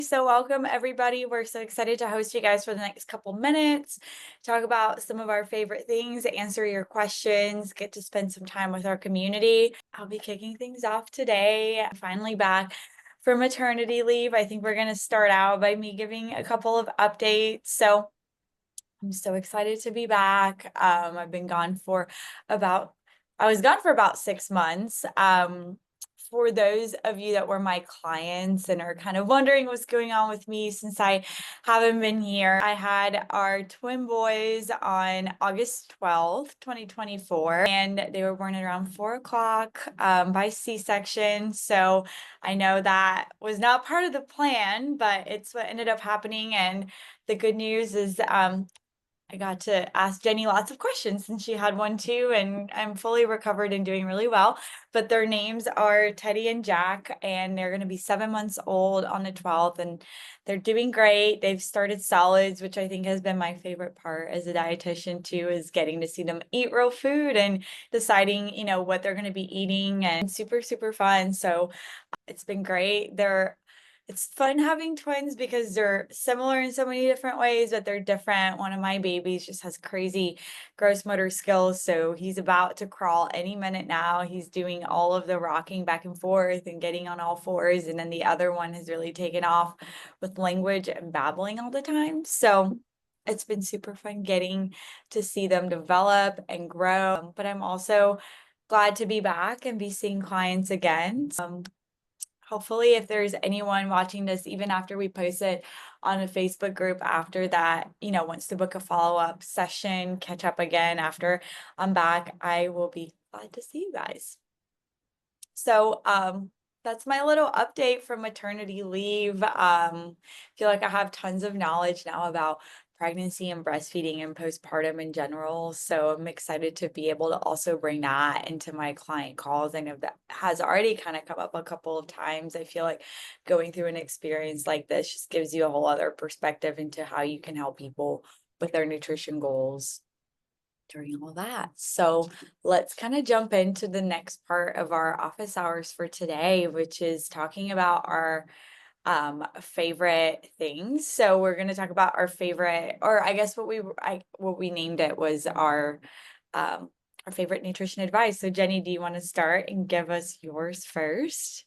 So welcome everybody. We're so excited to host you guys for the next couple minutes, talk about some of our favorite things, answer your questions, get to spend some time with our community. I'll be kicking things off today. I'm finally back for maternity leave. I think we're going to start out by me giving a couple of updates. So I'm so excited to be back. I've been gone for about, I was gone for about 6 months. For those of you that were my clients and are kind of wondering what's going on with me since I haven't been here, I had our twin boys on August 12th, 2024, and they were born at around 4 o'clock by C-section. So I know that was not part of the plan, but it's what ended up happening. And the good news is I got to ask Jenny lots of questions since she had one too, and I'm fully recovered and doing really well. But their names are Teddy and Jack, and they're going to be 7 months old on the 12th, and they're doing great. They've started solids, which I think has been my favorite part as a dietitian too, is getting to see them eat real food and deciding, what they're going to be eating, and super, super fun. So it's been great. It's fun having twins because they're similar in so many different ways, but they're different. One of my babies just has crazy gross motor skills. So he's about to crawl any minute now. He's doing all of the rocking back and forth and getting on all fours. And then the other one has really taken off with language and babbling all the time. So it's been super fun getting to see them develop and grow. But I'm also glad to be back and be seeing clients again. Hopefully, if there's anyone watching this, even after we post it on a Facebook group after that, wants to book a follow-up session, catch up again after I'm back, I will be glad to see you guys. So, that's my little update from maternity leave. Feel like I have tons of knowledge now about pregnancy and breastfeeding and postpartum in general. So I'm excited to be able to also bring that into my client calls. I know that has already kind of come up a couple of times. I feel like going through an experience like this just gives you a whole other perspective into how you can help people with their nutrition goals during all that. So let's kind of jump into the next part of our office hours for today, which is talking about our favorite things. So we're going to talk about our favorite, or I guess what we named it was our favorite nutrition advice. So Jenny, do you want to start and give us yours first?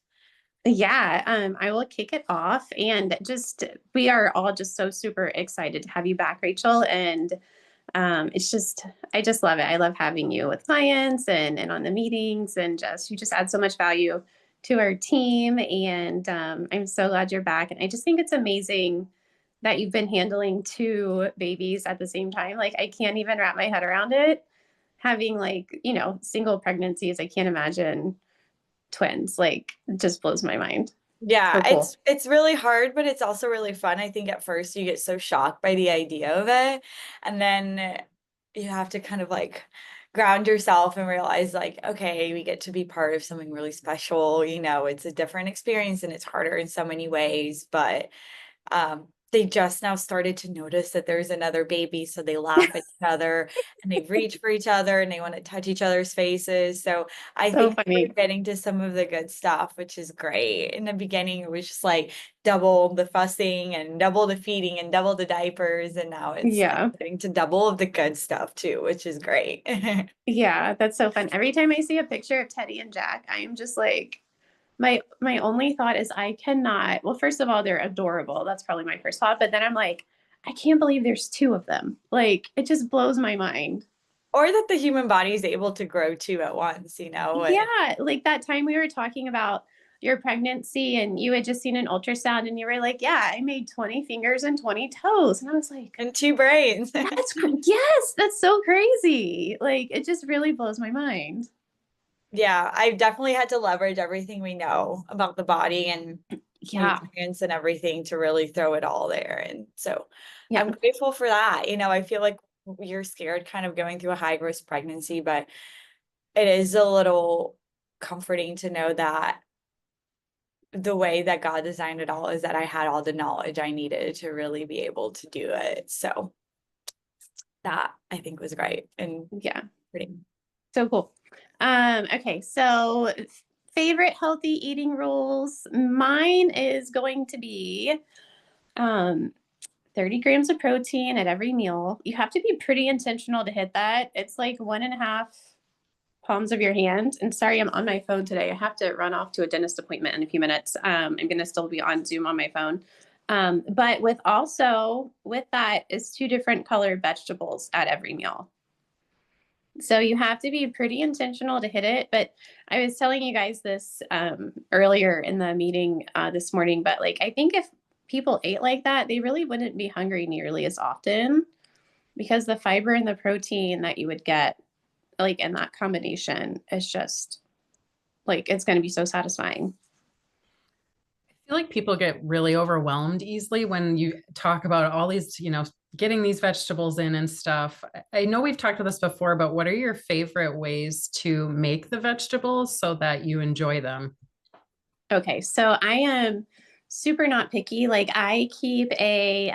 Yeah, I will kick it off. And just, we are all just so super excited to have you back, Rachel. And I just love it. I love having you with clients and on the meetings, and you just add so much value to our team. And I'm so glad you're back. And I just think it's amazing that you've been handling two babies at the same time. Like, I can't even wrap my head around it. Having, like, single pregnancies, I can't imagine twins. Like, it just blows my mind. Yeah, So cool. it's really hard, but it's also really fun. I think at first you get so shocked by the idea of it, and then you have to kind of like ground yourself and realize like, okay, we get to be part of something really special. It's a different experience and it's harder in so many ways, but they just now started to notice that there's another baby, so they laugh at each other and they reach for each other and they want to touch each other's faces. So I So think we're funny. getting to some of the good stuff, which is great. In the beginning, it was just like double the fussing and double the feeding and double the diapers, and now it's Yeah. getting to double of the good stuff too, which is great. Yeah, that's so fun. Every time I see a picture of Teddy and Jack, I am just like, my only thought is I cannot. Well, first of all, they're adorable. That's probably my first thought. But then I'm like, I can't believe there's two of them. Like, it just blows my mind. Or that the human body is able to grow two at once. And Yeah, like that time we were talking about your pregnancy and you had just seen an ultrasound and you were like, yeah, I made 20 fingers and 20 toes. And I was like, and two brains. yes, that's so crazy. Like, it just really blows my mind. Yeah, I've definitely had to leverage everything we know about the body and Yeah. nutrients and everything to really throw it all there. And so Yeah. I'm grateful for that. I feel like you're scared kind of going through a high risk pregnancy, but it is a little comforting to know that the way that God designed it all is that I had all the knowledge I needed to really be able to do it. So that I think was great and Yeah. pretty. So cool. Okay, so favorite healthy eating rules. Mine is going to be Um, 30 grams of protein at every meal. You have to be pretty intentional to hit that. It's like 1.5 palms of your hand. And sorry, I'm on my phone today. I have to run off to a dentist appointment in a few minutes. I'm going to still be on Zoom on my phone. But with that is 2 different colored vegetables at every meal. So you have to be pretty intentional to hit it. But I was telling you guys this earlier in the meeting this morning. But like, I think if people ate like that, they really wouldn't be hungry nearly as often because the fiber and the protein that you would get, like in that combination, is just like it's going to be so satisfying. I feel like people get really overwhelmed easily when you talk about all these, getting these vegetables in and stuff. I know we've talked about this before, but what are your favorite ways to make the vegetables so that you enjoy them? Okay, so I am super not picky. Like I keep a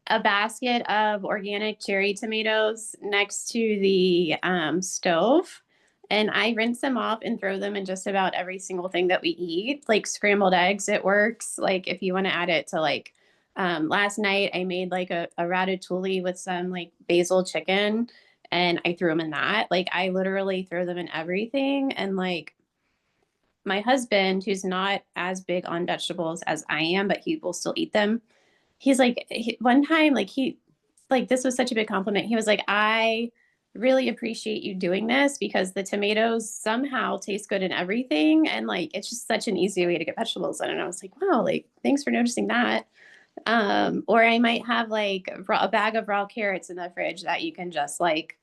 basket of organic cherry tomatoes next to the stove. And I rinse them off and throw them in just about every single thing that we eat. Like scrambled eggs, it works. Like if you want to add it to like, last night I made like a ratatouille with some like basil chicken and I threw them in that. Like I literally throw them in everything. And like my husband, who's not as big on vegetables as I am, but he will still eat them, he's like one time like this was such a big compliment. He was like, I really appreciate you doing this because the tomatoes somehow taste good in everything, and like it's just such an easy way to get vegetables in. And I was like, wow, like thanks for noticing that. Or I might have like a bag of raw carrots in the fridge that you can just like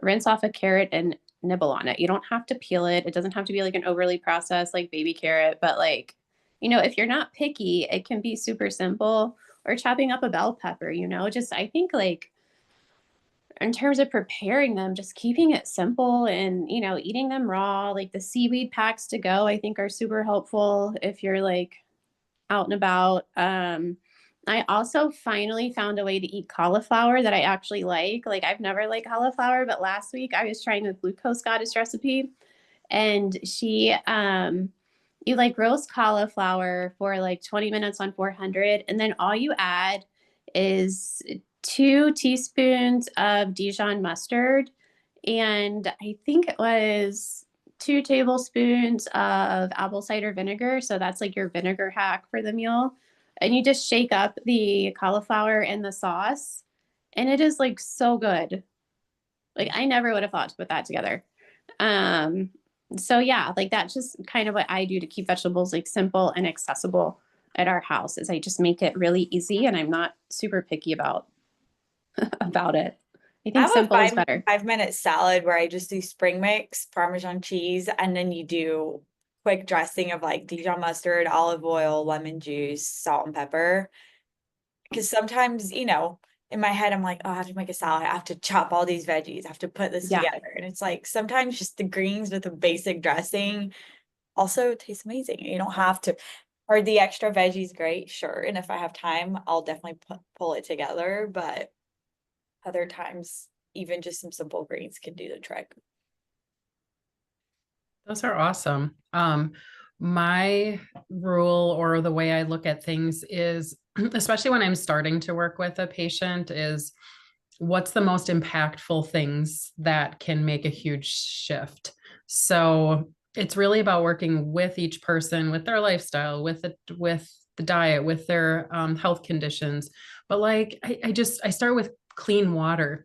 rinse off a carrot and nibble on it. You don't have to peel it. It doesn't have to be like an overly processed like baby carrot, but like, if you're not picky, it can be super simple. Or chopping up a bell pepper, just I think like in terms of preparing them, just keeping it simple and, eating them raw, like the seaweed packs to go, I think are super helpful if you're like out and about. I also finally found a way to eat cauliflower that I actually like. Like I've never liked cauliflower, but last week I was trying the glucose goddess recipe, and you like roast cauliflower for like 20 minutes on 400, and then all you add is 2 teaspoons of Dijon mustard, and I think it was 2 tablespoons of apple cider vinegar. So that's like your vinegar hack for the meal. And you just shake up the cauliflower in the sauce, and it is like so good. Like I never would have thought to put that together. Um, so yeah, like that's just kind of what I do to keep vegetables like simple and accessible at our house, is I just make it really easy and I'm not super picky about about it. I I think have a simple is better. 5 minute salad where I just do spring mix, Parmesan cheese, and then you do quick dressing of like Dijon mustard, olive oil, lemon juice, salt and pepper. Because sometimes, in my head, I'm like, oh, I have to make a salad. I have to chop all these veggies. I have to put this Yeah. together. And it's like sometimes just the greens with a basic dressing also tastes amazing. You don't have to. Are the extra veggies great? Sure. And if I have time, I'll definitely pull it together. But other times, even just some simple greens can do the trick. Those are awesome. My rule or the way I look at things is, especially when I'm starting to work with a patient, is what's the most impactful things that can make a huge shift. So it's really about working with each person, with their lifestyle, with the diet, with their health conditions. But like I start with clean water.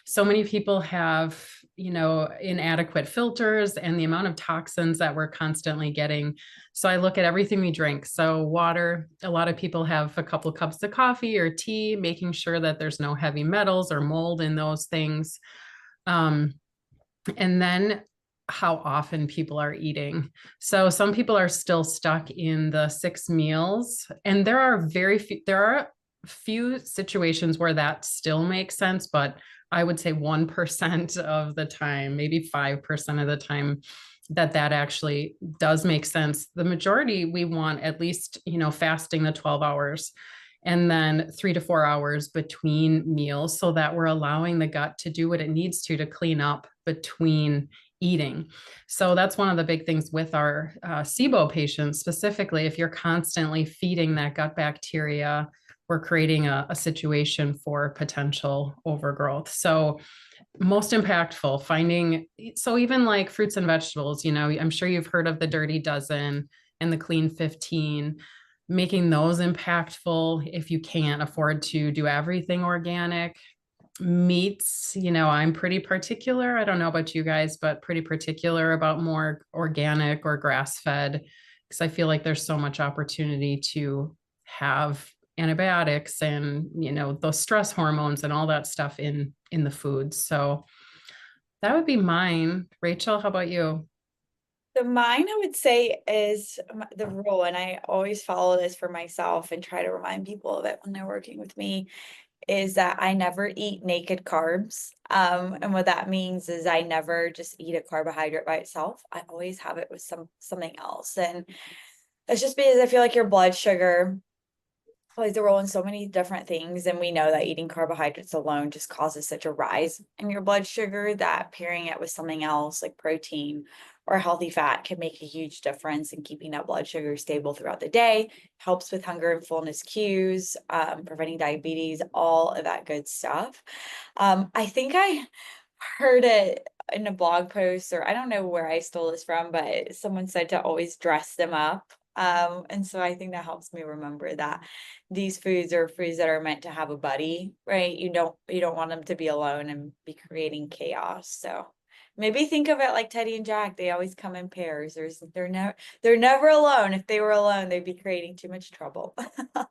So many people have, inadequate filters and the amount of toxins that we're constantly getting. So I look at everything we drink. So water, a lot of people have a couple of cups of coffee or tea, making sure that there's no heavy metals or mold in those things. Um, and then how often people are eating. So some people are still stuck in the 6 meals, and there are few situations where that still makes sense, but I would say 1% of the time, maybe 5% of the time, that actually does make sense. The majority, we want at least, fasting the 12 hours and then 3 to 4 hours between meals so that we're allowing the gut to do what it needs to clean up between eating. So that's one of the big things with our SIBO patients specifically. If you're constantly feeding that gut bacteria, we're creating a situation for potential overgrowth. So most impactful finding, so even like fruits and vegetables, you know, I'm sure you've heard of the Dirty Dozen and the Clean 15, making those impactful. If you can't afford to do everything organic, meats, you know, I'm pretty particular. I don't know about you guys, but pretty particular about more organic or grass fed, because I feel like there's so much opportunity to have antibiotics and, you know, those stress hormones and all that stuff in the foods. So that would be mine. Rachel, how about you? So mine, I would say, is the rule, and I always follow this for myself and try to remind people of it when they're working with me, is that I never eat naked carbs. And what that means is I never just eat a carbohydrate by itself. I always have it with something else. And it's just because I feel like your blood sugar plays a role in so many different things. And we know that eating carbohydrates alone just causes such a rise in your blood sugar that pairing it with something else like protein or healthy fat can make a huge difference in keeping that blood sugar stable throughout the day, helps with hunger and fullness cues, preventing diabetes, all of that good stuff. I think I heard it in a blog post, or I don't know where I stole this from, but someone said to always dress them up. And so I think that helps me remember that these foods are foods that are meant to have a buddy, right? You don't want them to be alone and be creating chaos. So maybe think of it like Teddy and Jack. They always come in pairs. They're never alone. If they were alone, they'd be creating too much trouble. I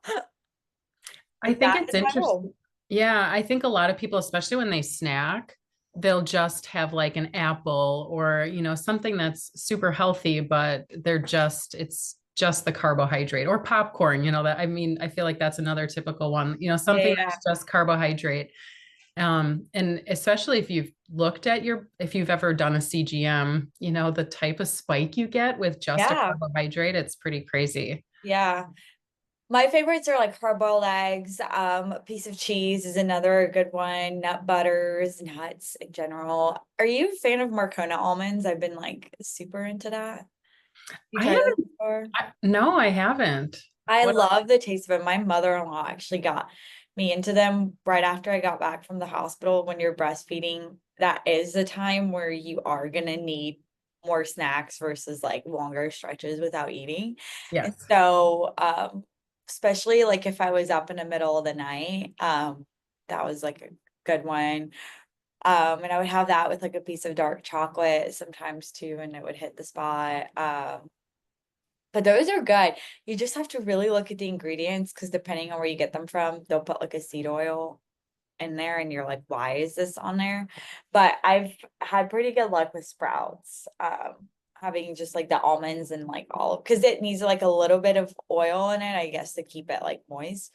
But think that it's is my interesting. role. Yeah, I think a lot of people, especially when they snack, they'll just have like an apple or, you know, something that's super healthy, but it's just the carbohydrate or popcorn, you know, that, I mean, I feel like that's another typical one, you know, something Yeah. that's just carbohydrate. And especially if you've ever done a CGM, you know, the type of spike you get with just a Yeah. carbohydrate, it's pretty crazy. Yeah. My favorites are like hard-boiled eggs. A piece of cheese is another good one. Nut butters, nuts in general. Are you a fan of Marcona almonds? I've been like super into that. You I tried those haven't, before? no, I haven't. I What? love the taste of it. My mother-in-law actually got me into them right after I got back from the hospital. When you're breastfeeding, that is the time where you are gonna need more snacks versus like longer stretches without eating. And Yes. so, especially like if I was up in the middle of the night, that was like a good one. And I would have that with like a piece of dark chocolate sometimes too, and it would hit the spot. But those are good. You just have to really look at the ingredients because depending on where you get them from, they'll put like a seed oil in there and you're like, why is this on there? But I've had pretty good luck with sprouts. Having just like the almonds and like all because it needs like a little bit of oil in it, I guess, to keep it like moist.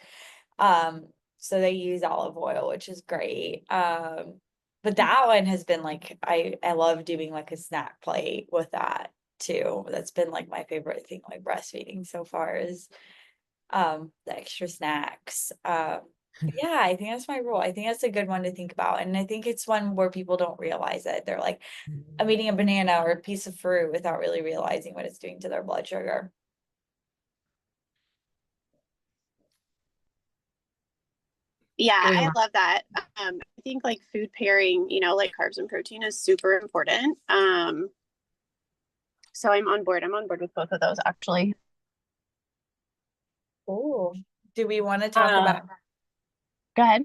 Um, so they use olive oil, which is great. But that one has been like I love doing like a snack plate with that too. That's been like my favorite thing like breastfeeding so far is the extra snacks. Yeah, I think that's my rule. I think that's a good one to think about. And I think it's one where people don't realize it. They're like, I'm eating a banana or a piece of fruit without really realizing what it's doing to their blood sugar. Yeah, Really I well. love that. I think like food pairing, you know, like carbs and protein is super important. So I'm on board. I'm on board with both of those actually. Oh, do we want to talk about? Um, Go ahead.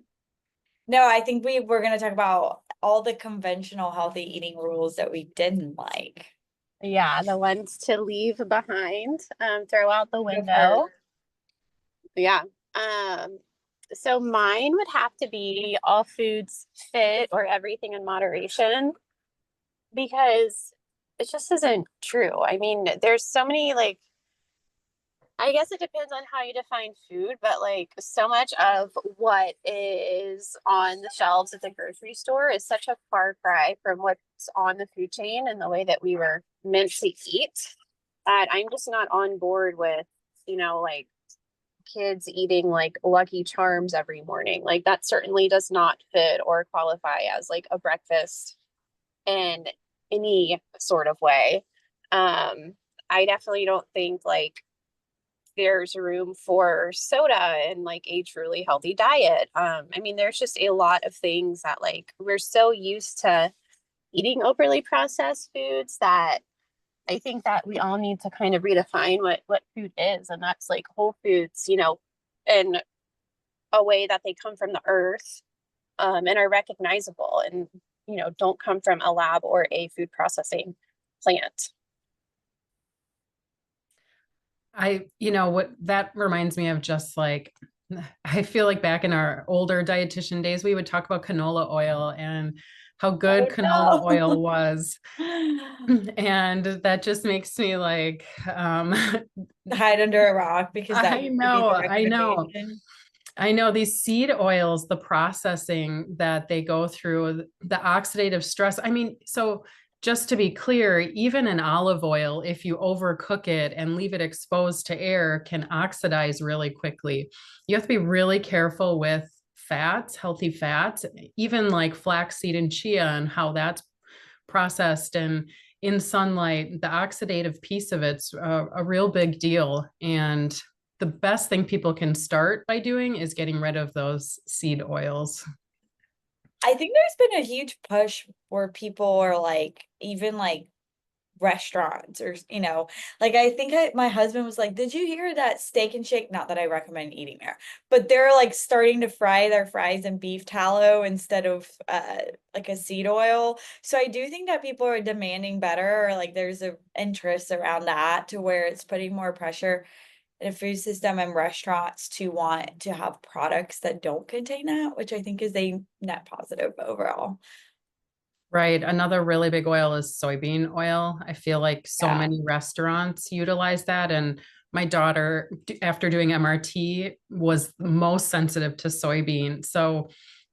No, I think we were going to talk about all the conventional healthy eating rules that we didn't like. Yeah, the ones to leave behind, throw out the Go first. window. Yeah. Um, so mine would have to be all foods fit or everything in moderation because it just isn't true. I mean, there's so many like I guess it depends on how you define food, but like so much of what is on the shelves at the grocery store is such a far cry from what's on the food chain and the way that we were meant to eat that I'm just not on board with, you know, like kids eating like Lucky Charms every morning. Like that certainly does not fit or qualify as like a breakfast. And any sort of way. I definitely don't think like there's room for soda in like a truly healthy diet. I mean, there's just a lot of things that like we're so used to eating overly processed foods that I think that we all need to kind of redefine what food is, and that's like whole foods, you know, in a way that they come from the earth, and are recognizable, and you know, don't come from a lab or a food processing plant. What that reminds me of, just like, I feel like back in our older dietitian days, we would talk about canola oil and how good canola Oh oil was. no. And that just makes me like, Hide under a rock because that I used to be know, the I know. recommendation. I know these seed oils, the processing that they go through, the oxidative stress. I mean, so just to be clear, even an olive oil, if you overcook it and leave it exposed to air, can oxidize really quickly. You have to be really careful with fats, healthy fats, even like flaxseed and chia, and how that's processed and in sunlight. The oxidative piece of it's a real big deal. And the best thing people can start by doing is getting rid of those seed oils. I think there's been a huge push where people are like, even like restaurants or, like I think my husband was like, did you hear that Steak and Shake? Not that I recommend eating there, but they're like starting to fry their fries in beef tallow instead of like a seed oil. So I do think that people are demanding better, or like there's a interest around that to where it's putting more pressure in a food system and restaurants to want to have products that don't contain that, which I think is a net positive overall. Right. Another really big oil is soybean oil. I feel like so Yeah. many restaurants utilize that. And my daughter, after doing MRT, was most sensitive to soybean. So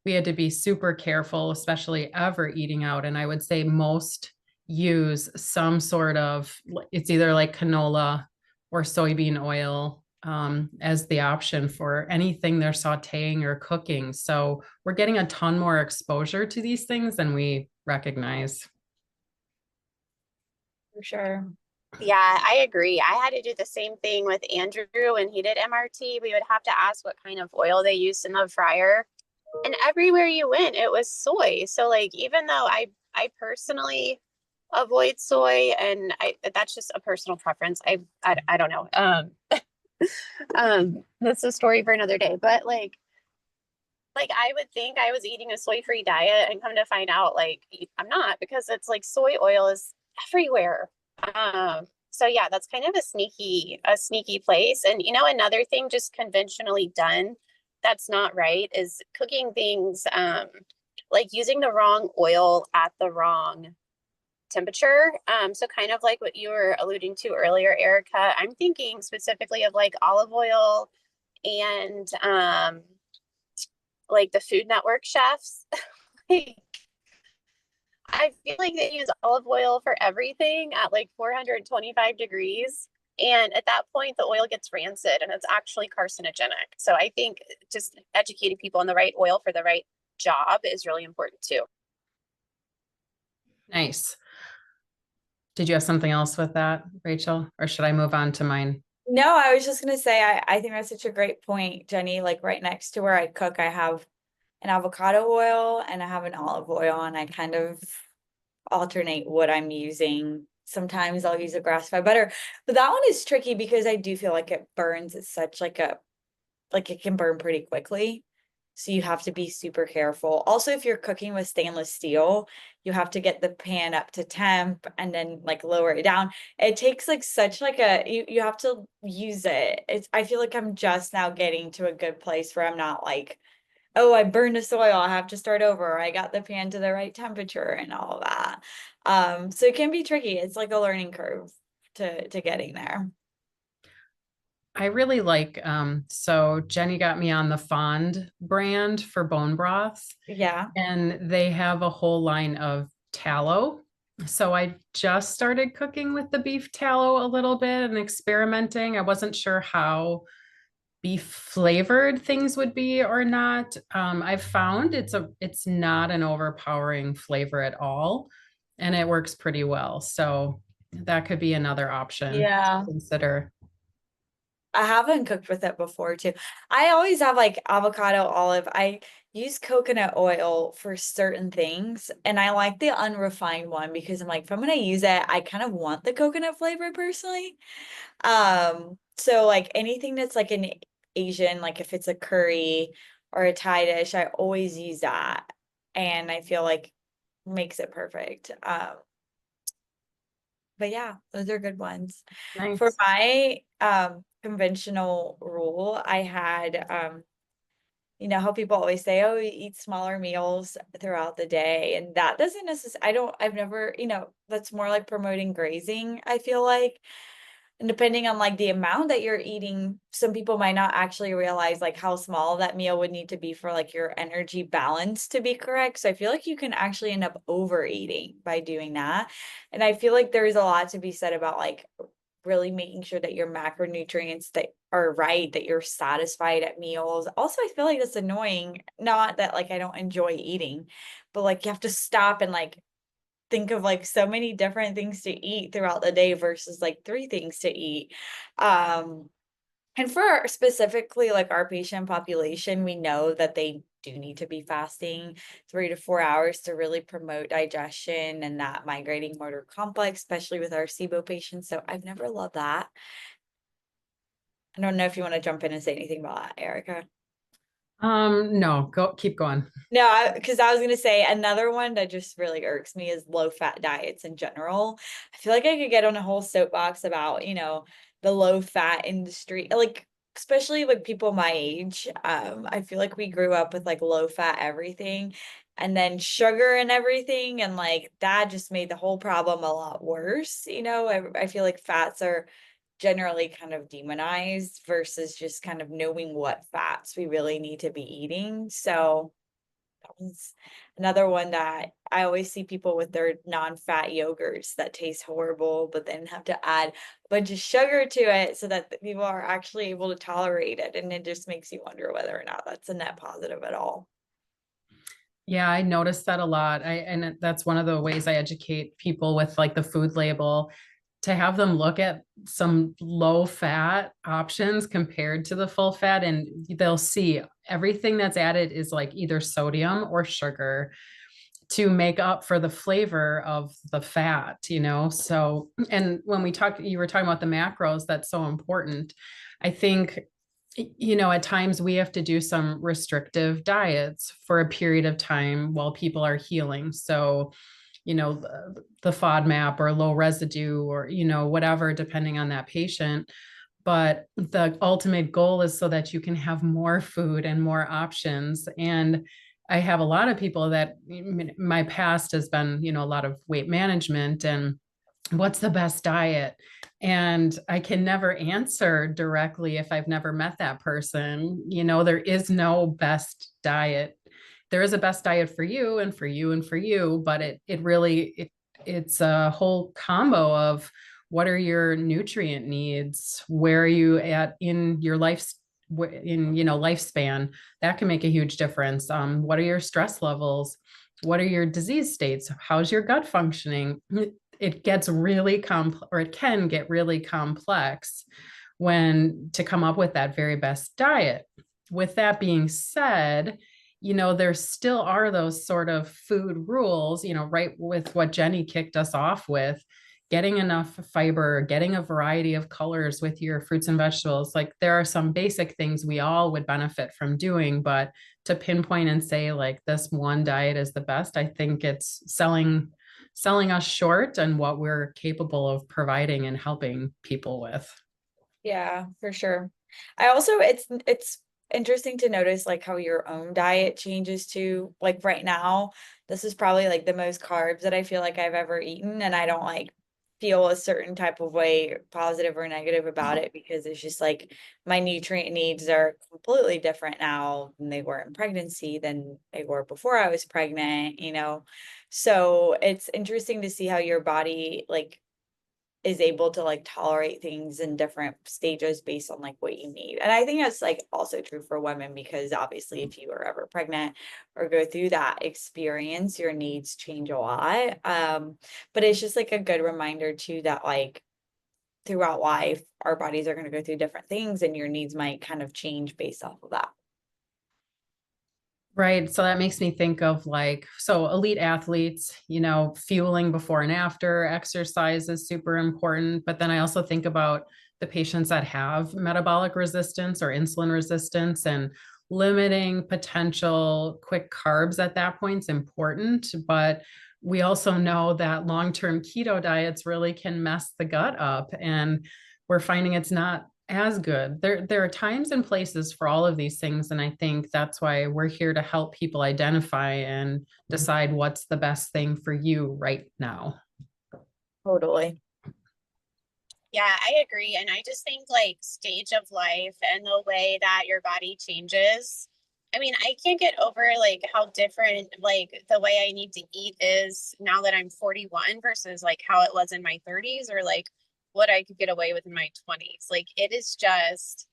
we had to be super careful, especially ever eating out. And I would say most use some sort of, it's either like canola or soybean oil, as the option for anything they're sauteing or cooking. So we're getting a ton more exposure to these things than we recognize. For sure. Yeah, I agree. I had to do the same thing with Andrew when he did MRT. We would have to ask what kind of oil they used in the fryer. And everywhere you went, it was soy. So like even though I personally avoid soy, and I that's just a personal preference. I don't know. That's a story for another day. But like I would think I was eating a soy-free diet, and come to find out like I'm not, because it's like soy oil is everywhere. So yeah, that's kind of a sneaky place. And you know, another thing just conventionally done that's not right is cooking things like using the wrong oil at the wrong temperature. So kind of like what you were alluding to earlier, Erica. I'm thinking specifically of like olive oil and like the Food Network chefs. Like, I feel like they use olive oil for everything at like 425 degrees. And at that point, the oil gets rancid and it's actually carcinogenic. So I think just educating people on the right oil for the right job is really important too. Nice. Did you have something else with that, Rachel? Or should I move on to mine? No, I was just gonna say I think that's such a great point, Jenny. Like right next to where I cook, I have an avocado oil and I have an olive oil, and I kind of alternate what I'm using. Sometimes I'll use a grass-fed butter, but that one is tricky because I do feel like it burns. It's such like it can burn pretty quickly. So you have to be super careful. Also, if you're cooking with stainless steel, you have to get the pan up to temp and then like lower it down. It takes like such like you have to use it. I feel like I'm just now getting to a good place where I'm not like, oh, I burned a soil, I have to start over. Or I got the pan to the right temperature and all of that. So it can be tricky. It's like a learning curve to getting there. I really like, so Jenny got me on the Fond brand for bone broths, Yeah. and they have a whole line of tallow. So I just started cooking with the beef tallow a little bit and experimenting. I wasn't sure how beef flavored things would be or not. I've found it's not an overpowering flavor at all. and it works pretty well. So that could be another option Yeah. to consider. I haven't cooked with it before too. I always have like avocado, olive. I use coconut oil for certain things, and I like the unrefined one because I'm like, if I'm gonna use it, I kind of want the coconut flavor personally. So like anything that's like an Asian, like if it's a curry or a Thai dish, I always use that. And I feel like makes it perfect. But yeah, those are good ones. For Nice. my conventional rule, I had you know how people always say, oh, you eat smaller meals throughout the day. And that doesn't necessarily, I've never, you know, that's more like promoting grazing, I feel like. And depending on like the amount that you're eating, some people might not actually realize like how small that meal would need to be for like your energy balance to be correct. So I feel like you can actually end up overeating by doing that. And I feel like there's a lot to be said about like really making sure that your macronutrients that are right, that you're satisfied at meals. Also, I feel like that's annoying. Not that like I don't enjoy eating, but like you have to stop and like think of like so many different things to eat throughout the day versus like three things to eat. Um, and for specifically like our patient population, we know that they do need to be fasting 3 to 4 hours to really promote digestion and that migrating motor complex, especially with our SIBO patients. So I've never loved that. I don't know if you want to jump in and say anything about that, Erica. No, keep going. No, because I was gonna say another one that just really irks me is low fat diets in general. I feel like I could get on a whole soapbox about, you know, the low fat industry, like especially like people my age. I feel like we grew up with like low fat everything and then sugar and everything, and like that just made the whole problem a lot worse. You know, I feel like fats are generally kind of demonized versus just kind of knowing what fats we really need to be eating. So that was another one that I always see people with their non-fat yogurts that taste horrible, but then have to add a bunch of sugar to it so that the people are actually able to tolerate it. And it just makes you wonder whether or not that's a net positive at all. Yeah, I noticed that a lot. That's one of the ways I educate people with like the food label, to have them look at some low fat options compared to the full fat, and they'll see everything that's added is like either sodium or sugar to make up for the flavor of the fat, you know? So, and when you were talking about the macros, that's so important. I think, you know, at times we have to do some restrictive diets for a period of time while people are healing. So, you know, the FODMAP or low residue or, you know, whatever, depending on that patient. But the ultimate goal is so that you can have more food and more options. And I have a lot of people that my past has been, you know, a lot of weight management and what's the best diet? And I can never answer directly if I've never met that person. You know, there is no best diet. There is a best diet for you and for you and for you, but it's a whole combo of what are your nutrient needs? Where are you at in your lifespan? That can make a huge difference. What are your stress levels? What are your disease states? How's your gut functioning? It gets really complex, or it can get really complex when to come up with that very best diet. With that being said, you know, there still are those sort of food rules, you know, right with what Jenny kicked us off with, getting enough fiber, getting a variety of colors with your fruits and vegetables. Like there are some basic things we all would benefit from doing, but to pinpoint and say like this one diet is the best, I think it's selling us short and what we're capable of providing and helping people with. Yeah, for sure. I also it's interesting to notice like how your own diet changes too. Like right now, this is probably like the most carbs that I feel like I've ever eaten, and I don't like feel a certain type of way, positive or negative about it, because it's just like my nutrient needs are completely different now than they were in pregnancy than they were before I was pregnant, you know. So it's interesting to see how your body like is able to like tolerate things in different stages based on like what you need. And I think that's like also true for women, because obviously if you are ever pregnant or go through that experience, your needs change a lot. But it's just like a good reminder too that like throughout life, our bodies are going to go through different things and your needs might kind of change based off of that. Right. So that makes me think of like, so elite athletes, you know, fueling before and after exercise is super important. But then I also think about the patients that have metabolic resistance or insulin resistance, and limiting potential quick carbs at that point is important. But we also know that long-term keto diets really can mess the gut up, and we're finding it's not as good. There are times and places for all of these things. And I think that's why we're here to help people identify and decide what's the best thing for you right now. Totally. Yeah, I agree. And I just think like stage of life and the way that your body changes. I mean, I can't get over like how different like the way I need to eat is now that I'm 41 versus like how it was in my 30s, or like what I could get away with in my 20s. Like it is just,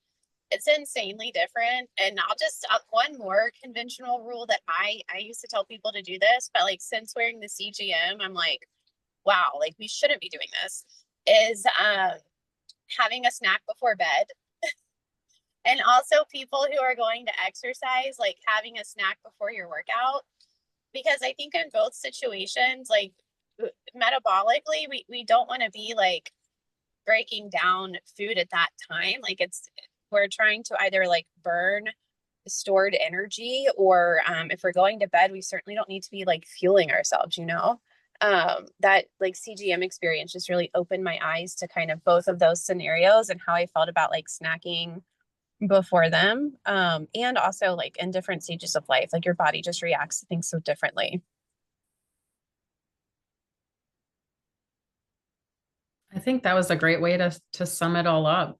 it's insanely different. And I'll just one more conventional rule that I used to tell people to do this, but like since wearing the CGM, I'm like, wow, like we shouldn't be doing this, is having a snack before bed. And also people who are going to exercise, like having a snack before your workout. Because I think in both situations, like metabolically, we don't want to be like breaking down food at that time. Like we're trying to either like burn stored energy, or if we're going to bed, we certainly don't need to be like fueling ourselves, you know? That like CGM experience just really opened my eyes to kind of both of those scenarios and how I felt about like snacking before them. And also like in different stages of life, like your body just reacts to things so differently. I think that was a great way to sum it all up.